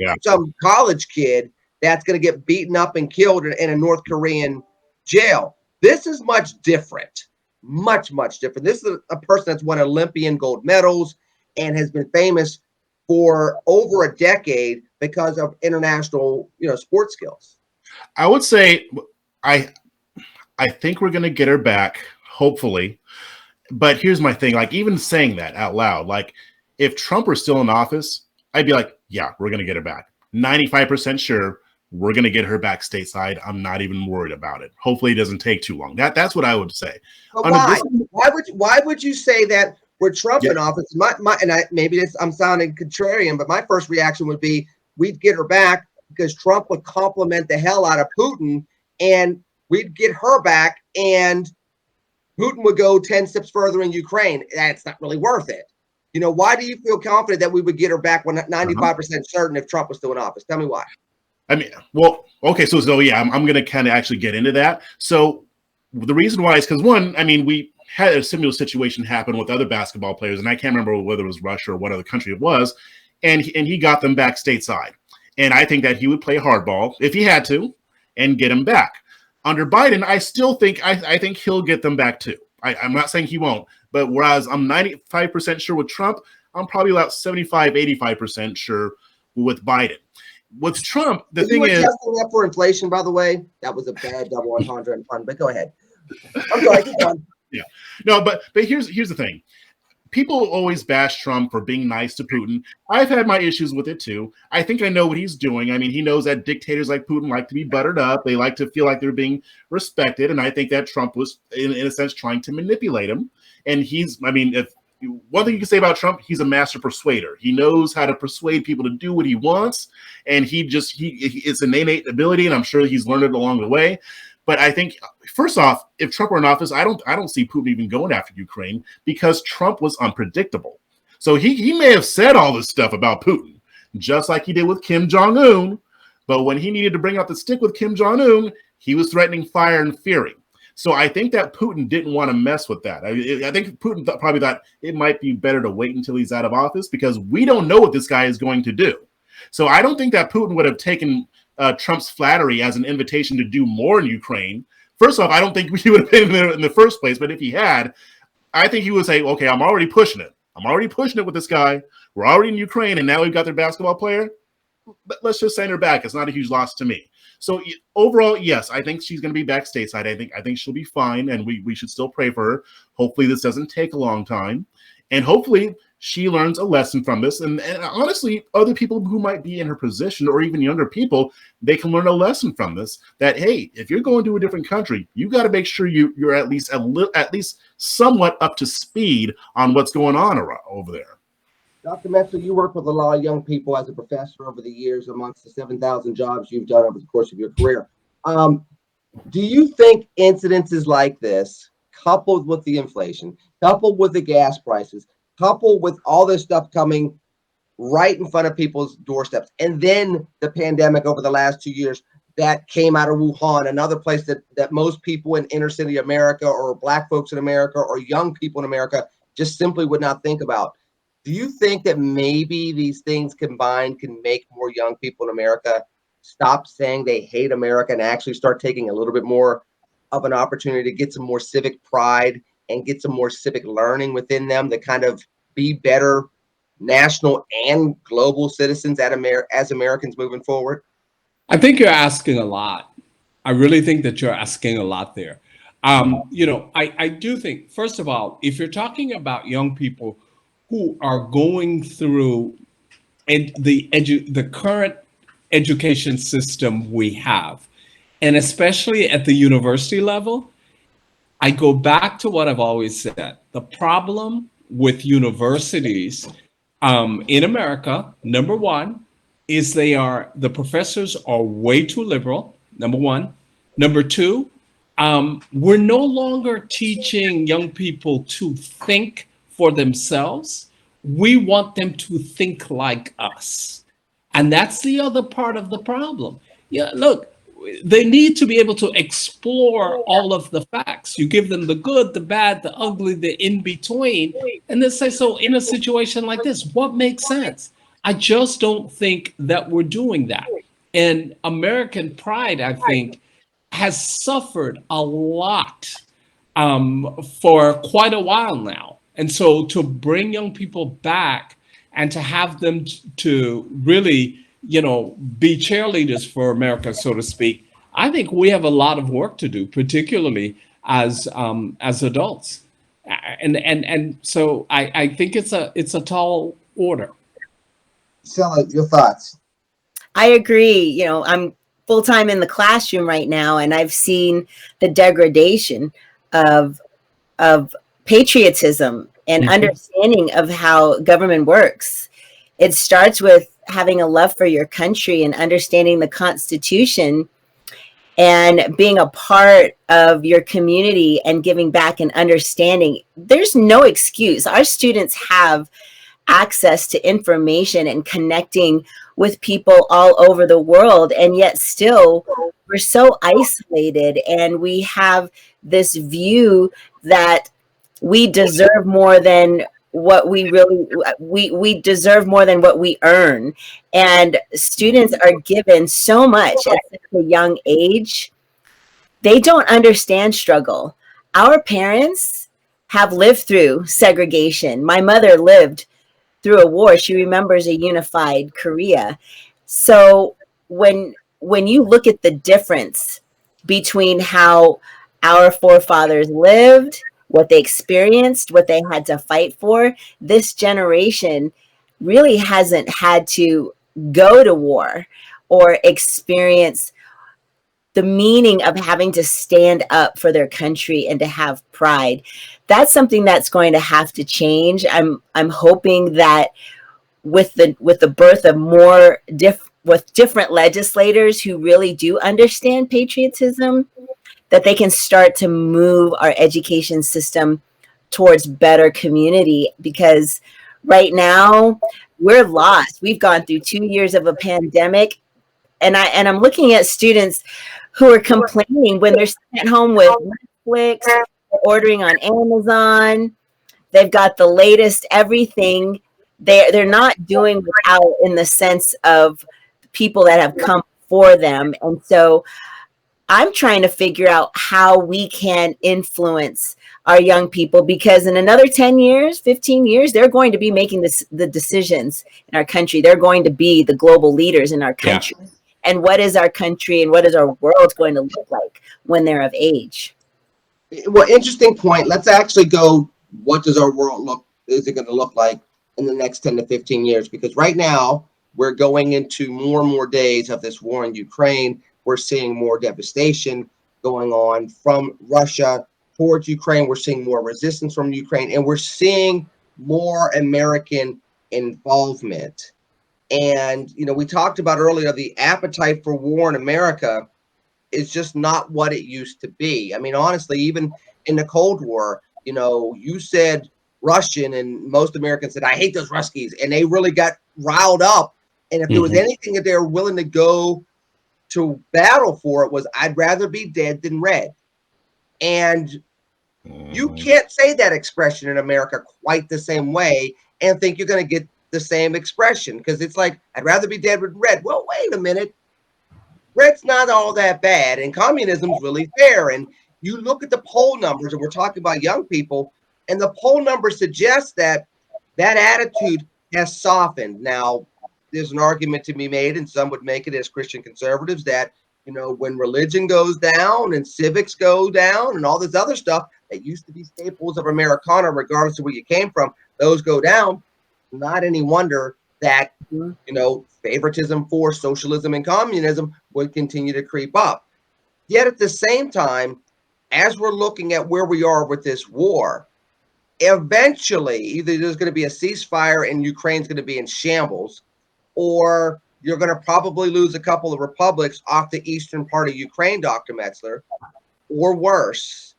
college kid that's going to get beaten up and killed in a North Korean jail. This is much different, much, much different. This is a person that's won Olympian gold medals and has been famous for over a decade because of international, sports skills. I would say I think we're going to get her back, hopefully. But here's my thing. Like, even saying that out loud, like, if Trump were still in office, I'd be like, yeah, we're going to get her back. 95% sure we're going to get her back stateside. I'm not even worried about it. Hopefully it doesn't take too long. That's what I would say. But why would you say that with Trump in office? I'm sounding contrarian, but my first reaction would be we'd get her back because Trump would compliment the hell out of Putin, and we'd get her back, and Putin would go 10 steps further in Ukraine. That's not really worth it. Why do you feel confident that we would get her back when 95% certain if Trump was still in office? Tell me why. I mean, well, okay, so yeah, I'm going to kind of actually get into that. So the reason why is because, one, I mean, we had a similar situation happen with other basketball players, and I can't remember whether it was Russia or what other country it was, and he got them back stateside. And I think that he would play hardball if he had to and get them back. Under Biden, I still think I think he'll get them back too. I'm not saying he won't, but whereas I'm 95% sure with Trump, I'm probably about 75, 85% sure with Biden. with Trump, the Are thing you is, adjusting that for inflation, by the way? That was a bad double entendre and pun, but go ahead. I'm sorry, keep going. yeah, no, but here's the thing. People always bash Trump for being nice to Putin. I've had my issues with it too. I think I know what he's doing. I mean, he knows that dictators like Putin like to be buttered up. They like to feel like they're being respected. And I think that Trump was, in a sense, trying to manipulate him. And if one thing you can say about Trump, he's a master persuader. He knows how to persuade people to do what he wants. And it's an innate ability. And I'm sure he's learned it along the way. But I think, first off, if Trump were in office, I don't see Putin even going after Ukraine because Trump was unpredictable. So he may have said all this stuff about Putin, just like he did with Kim Jong-un. But when he needed to bring out the stick with Kim Jong-un, he was threatening fire and fury. So I think that Putin didn't want to mess with that. I think Putin probably thought it might be better to wait until he's out of office because we don't know what this guy is going to do. So I don't think that Putin would have taken Trump's flattery as an invitation to do more in Ukraine. First off, I don't think he would have been there in the first place, but if he had, I think he would say, okay, I'm already pushing it. I'm already pushing it with this guy. We're already in Ukraine, and now we've got their basketball player. But let's just send her back. It's not a huge loss to me. So overall, yes, I think she's going to be back stateside. I think she'll be fine, and we should still pray for her. Hopefully this doesn't take a long time, and hopefully she learns a lesson from this. And honestly, other people who might be in her position or even younger people, they can learn a lesson from this that, hey, if you're going to a different country, you got to make sure you're at least somewhat up to speed on what's going on over there. Dr. Metzler, you work with a lot of young people as a professor over the years amongst the 7,000 jobs you've done over the course of your career. Do you think incidences like this, coupled with the inflation, coupled with the gas prices, coupled with all this stuff coming right in front of people's doorsteps, and then the pandemic over the last 2 years that came out of Wuhan, another place that most people in inner city America or Black folks in America or young people in America just simply would not think about? Do you think that maybe these things combined can make more young people in America stop saying they hate America and actually start taking a little bit more of an opportunity to get some more civic pride and get some more civic learning within them to kind of be better national and global citizens as Americans moving forward? I think you're asking a lot. I really think that you're asking a lot there. I do think, first of all, if you're talking about young people who are going through the current education system we have, and especially at the university level, I go back to what I've always said. The problem with universities in America, number one, is the professors are way too liberal, number one. Number two, we're no longer teaching young people to think for themselves. We want them to think like us. And that's the other part of the problem. Yeah, look, they need to be able to explore all of the facts. You give them the good, the bad, the ugly, the in between, and then say, so in a situation like this, what makes sense? I just don't think that we're doing that. And American pride, I think, has suffered a lot for quite a while now. And so to bring young people back and to have them to really, be cheerleaders for America, so to speak, I think we have a lot of work to do, particularly as adults. And so I think it's a tall order. Stella, your thoughts? I agree. I'm full-time in the classroom right now, and I've seen the degradation of patriotism and understanding of how government works. It starts with having a love for your country and understanding the Constitution and being a part of your community and giving back and understanding. There's no excuse. Our students have access to information and connecting with people all over the world, and yet still we're so isolated, and we have this view that we deserve more than what we deserve more than what we earn. And students are given so much at such a young age. They don't understand struggle. Our parents have lived through segregation. My mother lived through a war. She remembers a unified Korea. So when you look at the difference between how our forefathers lived, what they experienced, what they had to fight for, this generation really hasn't had to go to war or experience the meaning of having to stand up for their country and to have pride. That's something that's going to have to change. I'm hoping that with the birth of more with different legislators who really do understand patriotism, that they can start to move our education system towards better community, because right now we're lost. We've gone through 2 years of a pandemic, and I'm looking at students who are complaining when they're sitting at home with Netflix, ordering on Amazon. They've got the latest everything. They're not doing without, in the sense of people that have come for them. And so I'm trying to figure out how we can influence our young people, because in another 10 years, 15 years, they're going to be making the decisions in our country. They're going to be the global leaders in our country. Yeah. And what is our country and what is our world going to look like when they're of age? Well, interesting point. Let's actually go, what does our world is it going to look like in the next 10 to 15 years? Because right now we're going into more and more days of this war in Ukraine. We're seeing more devastation going on from Russia towards Ukraine. We're seeing more resistance from Ukraine, and we're seeing more American involvement. And, you know, we talked about earlier, the appetite for war in America is just not what it used to be. I mean, honestly, even in the Cold War, you know, you said Russian and most Americans said, I hate those Ruskies. And they really got riled up. And if there was anything that they were willing to go to battle for, it was, I'd rather be dead than red. And you can't say that expression in America quite the same way and think you're going to get the same expression, because it's like, I'd rather be dead than red. Well, wait a minute. Red's not all that bad, and communism's really fair. And you look at the poll numbers, and we're talking about young people, and the poll numbers suggest that that attitude has softened. Now, there's an argument to be made, and some would make it as Christian conservatives, that, you know, when religion goes down and civics go down and all this other stuff that used to be staples of Americana, regardless of where you came from, those go down. Not any wonder that, you know, favoritism for socialism and communism would continue to creep up. Yet at the same time, as we're looking at where we are with this war, eventually either there's going to be a ceasefire and Ukraine's going to be in shambles, or you're going to probably lose a couple of republics off the eastern part of Ukraine, Dr. Metzler, or worse.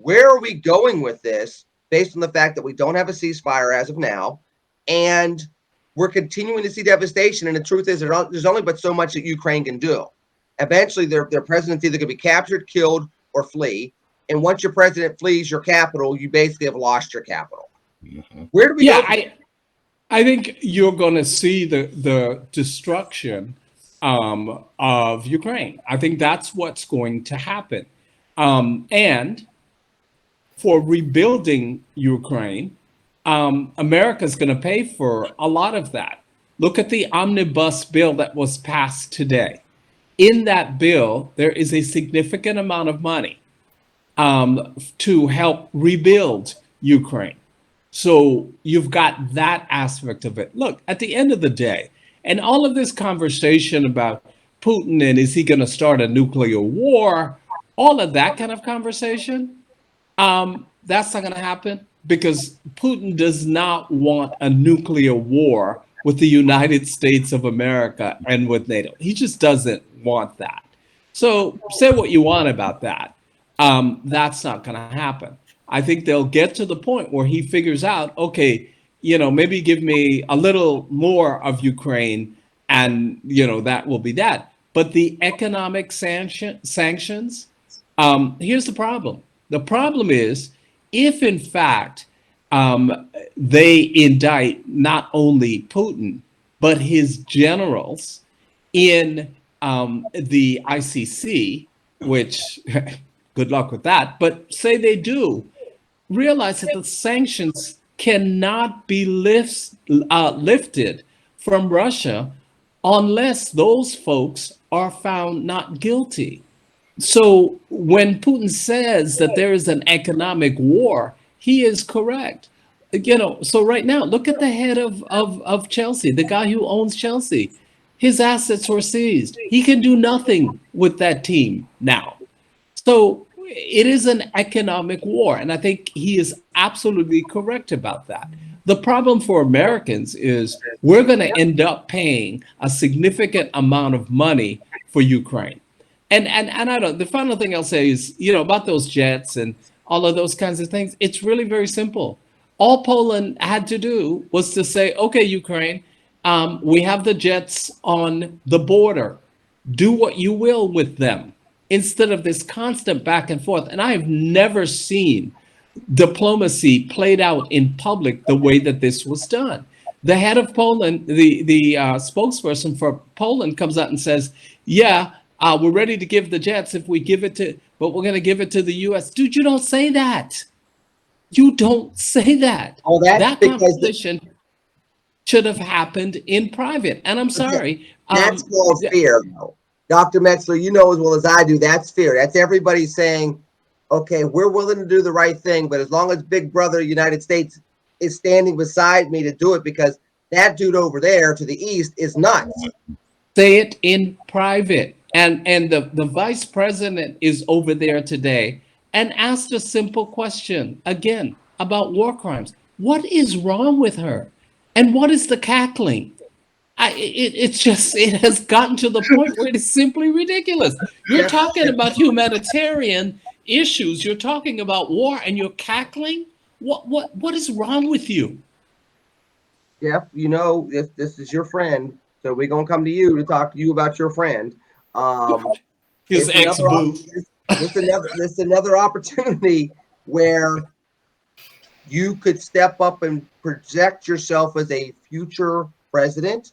Where are we going with this based on the fact that we don't have a ceasefire as of now, and we're continuing to see devastation? And the truth is, there's only but so much that Ukraine can do. Eventually, their president's either going to be captured, killed, or flee. And once your president flees your capital, you basically have lost your capital. Where do we go? I think you're going to see the destruction of Ukraine. I think that's what's going to happen. And for rebuilding Ukraine, America's going to pay for a lot of that. Look at the omnibus bill that was passed today. In that bill, there is a significant amount of money to help rebuild Ukraine. So you've got that aspect of it. Look, at the end of the day, and all of this conversation about Putin and is he going to start a nuclear war, all of that kind of conversation, that's not going to happen, because Putin does not want a nuclear war with the United States of America and with NATO. He just doesn't want that. So say what you want about that. That's not going to happen. I think they'll get to the point where he figures out, okay, you know, maybe give me a little more of Ukraine and, you know, that will be that. But the economic sanctions, here's the problem. The problem is, if in fact they indict not only Putin, but his generals in the ICC, which good luck with that, but say they do, realize that the sanctions cannot be lifted from Russia unless those folks are found not guilty. So when Putin says that there is an economic war, he is correct. So right now, look at the head of Chelsea, the guy who owns Chelsea. His assets were seized. He can do nothing with that team now. So it is an economic war. And I think he is absolutely correct about that. The problem for Americans is we're going to end up paying a significant amount of money for Ukraine. And I don't, the final thing I'll say is, about those jets and all of those kinds of things, it's really very simple. All Poland had to do was to say, okay, Ukraine, we have the jets on the border. Do what you will with them, instead of this constant back and forth. And I have never seen diplomacy played out in public the way that this was done. The head of Poland, the spokesperson for Poland, comes out and says, yeah, we're ready to give the jets if we give it to, but we're going to give it to the U.S. Dude, you don't say that. You don't say that. Oh, that conversation should have happened in private. And I'm sorry. That's called fear, though. Dr. Metzler, you know as well as I do, that's fear. That's everybody saying, okay, we're willing to do the right thing, but as long as Big Brother United States is standing beside me to do it, because that dude over there to the east is nuts. Say it in private. And the vice president is over there today and asked a simple question again about war crimes. What is wrong with her? And what is the cackling? It has gotten to the point where it is simply ridiculous. You're talking about humanitarian issues. You're talking about war, and you're cackling. What is wrong with you? Jeff, if this is your friend, so we're gonna come to you to talk to you about your friend. His ex-boo. This another opportunity where you could step up and project yourself as a future president,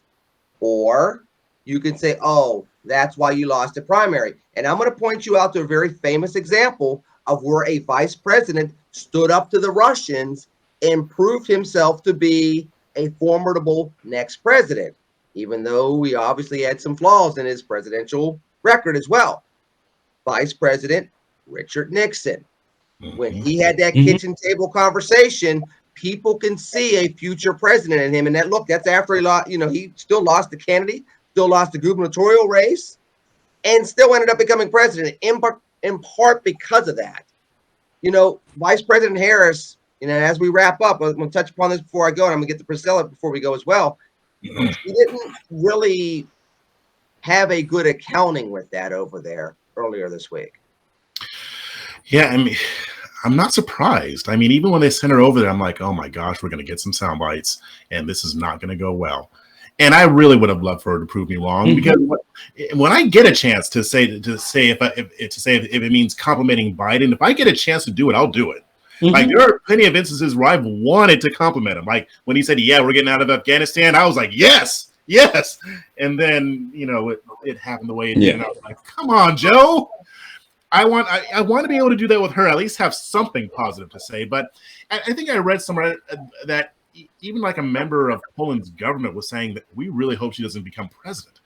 or you could say, oh, that's why you lost the primary. And I'm going to point you out to a very famous example of where a vice president stood up to the Russians and proved himself to be a formidable next president, even though he obviously had some flaws in his presidential record as well. Vice President Richard Nixon. When he had that kitchen table conversation, people can see a future president in him. And that's after he lost, he still lost the Kennedy, still lost the gubernatorial race, and still ended up becoming president in part because of that. Vice President Harris, as we wrap up, I'm going to touch upon this before I go, and I'm going to get to Priscilla before we go as well. He didn't really have a good accounting with that over there earlier this week. Yeah, I mean, I'm not surprised. I mean, even when they sent her over there, I'm like, oh my gosh, we're going to get some sound bites, and this is not going to go well. And I really would have loved for her to prove me wrong, because when I get a chance to say if it means complimenting Biden, if I get a chance to do it, I'll do it. Like, there are plenty of instances where I've wanted to compliment him. Like when he said, "Yeah, we're getting out of Afghanistan," I was like, "Yes." And then it happened the way it did, and I was like, "Come on, Joe." I want to be able to do that with her, at least have something positive to say. But I think I read somewhere that even like a member of Poland's government was saying that we really hope she doesn't become president.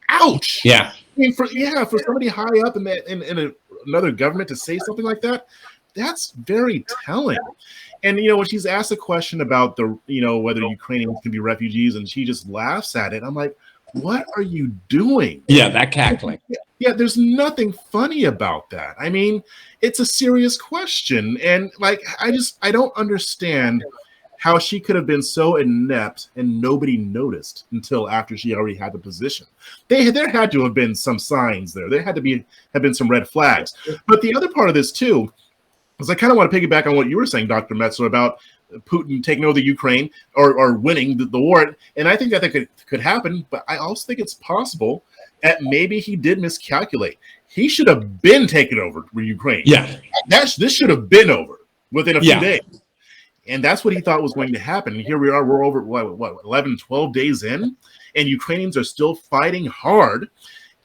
Ouch! Yeah. I mean, for somebody high up in another government to say something like that, that's very telling. And when she's asked a question about whether Ukrainians can be refugees, and she just laughs at it, I'm like, what are you doing? Yeah, that cackling. Yeah, there's nothing funny about that. I mean, it's a serious question. And I don't understand how she could have been so inept and nobody noticed until after she already had the position. There had to have been some signs there. There had to have been some red flags. But the other part of this too, is I kind of want to piggyback on what you were saying, Dr. Metzler, about Putin taking over the Ukraine or winning the war. And I think that could happen, but I also think it's possible that maybe he did miscalculate. He should have been taken over with Ukraine. Yeah. This should have been over within a few days. And that's what he thought was going to happen. And here we are, we're over, what 11, 12 days in, and Ukrainians are still fighting hard.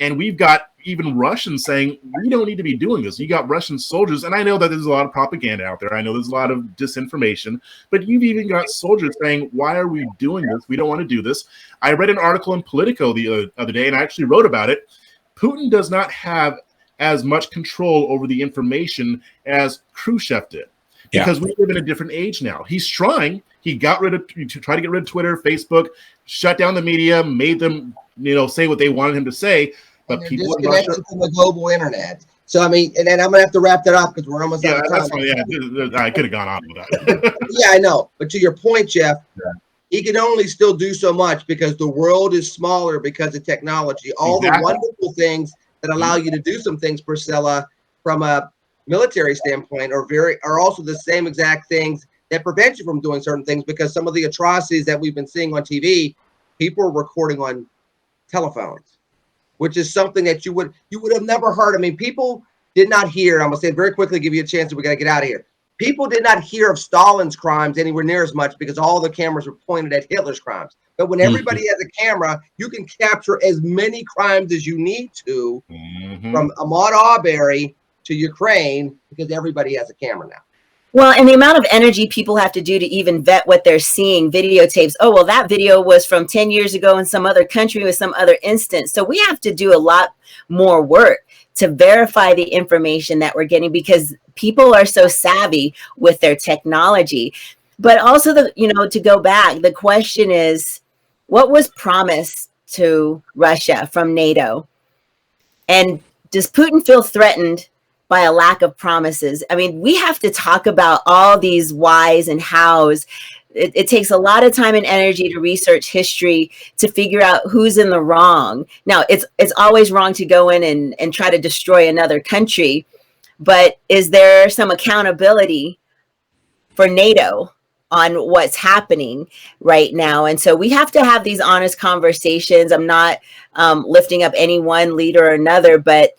And we've got even Russians saying, we don't need to be doing this. You got Russian soldiers, and I know that there's a lot of propaganda out there. I know there's a lot of disinformation, but you've even got soldiers saying, why are we doing this? We don't want to do this. I read an article in Politico the other day, and I actually wrote about it. Putin does not have as much control over the information as Khrushchev did, because we live in a different age now. He's trying. He got rid of, to try to get rid of Twitter, Facebook, shut down the media, made them, say what they wanted him to say. But people in Russia, from the global internet. So I mean, and then I'm gonna have to wrap that up because we're almost out of time. That's fine. Yeah, I could have gone on with that. Yeah, I know. But to your point, Jeff, he can only still do so much because the world is smaller because of technology. All the wonderful things that allow you to do some things, Priscilla, from a military standpoint, are also the same exact things that prevent you from doing certain things, because some of the atrocities that we've been seeing on TV, people are recording on telephones, which is something that you would have never heard. I mean, people did not hear. I'm gonna say it very quickly, give you a chance, and we gotta get out of here. People did not hear of Stalin's crimes anywhere near as much because all the cameras were pointed at Hitler's crimes. But when everybody has a camera, you can capture as many crimes as you need to, from Ahmaud Arbery to Ukraine, because everybody has a camera now. Well, and the amount of energy people have to do to even vet what they're seeing, videotapes. Oh, well, that video was from 10 years ago in some other country with some other instance. So we have to do a lot more work to verify the information that we're getting, because people are so savvy with their technology. But also, to go back, the question is, what was promised to Russia from NATO? And does Putin feel threatened by a lack of promises? I mean, we have to talk about all these whys and hows. It takes a lot of time and energy to research history to figure out who's in the wrong. Now, it's always wrong to go in and try to destroy another country, but is there some accountability for NATO on what's happening right now? And so we have to have these honest conversations. I'm not lifting up any one leader or another, but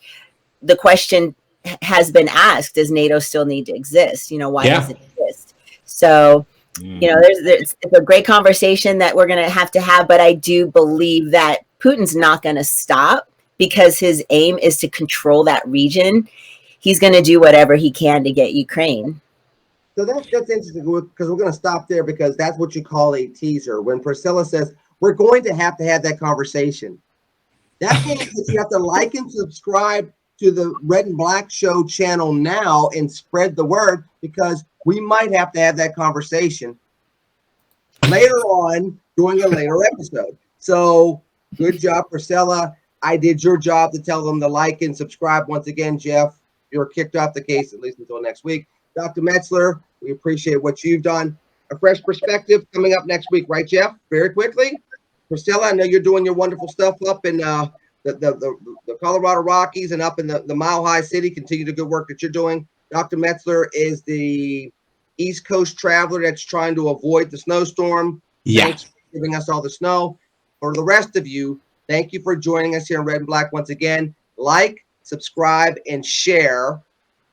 the question has been asked: does NATO still need to exist? Why does it exist? So, it's a great conversation that we're going to have, but I do believe that Putin's not going to stop, because his aim is to control that region. He's going to do whatever he can to get Ukraine. So that's interesting, because we're going to stop there, because that's what you call a teaser. When Priscilla says we're going to have that conversation, that means that you have to like and subscribe to the Red and Black Show channel now and spread the word, because we might have to have that conversation later on during a later episode. So good job, Priscilla. I did your job to tell them to like and subscribe. Once again, Jeff, you're kicked off the case, at least until next week. Dr. Metzler, we appreciate what you've done. A fresh perspective coming up next week, right, Jeff? Very quickly. Priscilla, I know you're doing your wonderful stuff up in the Colorado Rockies and up in the Mile High City. Continue the good work that you're doing. Dr. Metzler is the East Coast traveler that's trying to avoid the snowstorm. Yeah. Thanks for giving us all the snow. For the rest of you, thank you for joining us here in Red and Black once again. Like, subscribe, and share.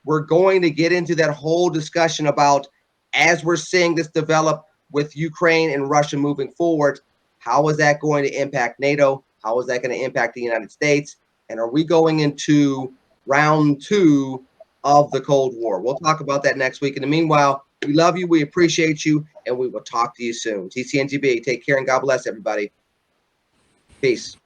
We're going to get into that whole discussion about, as we're seeing this develop with Ukraine and Russia moving forward, how is that going to impact NATO? How is that going to impact the United States? And are we going into round 2 of the Cold War? We'll talk about that next week. In the meanwhile, we love you, we appreciate you, and we will talk to you soon. TCNGB, take care and God bless everybody. Peace.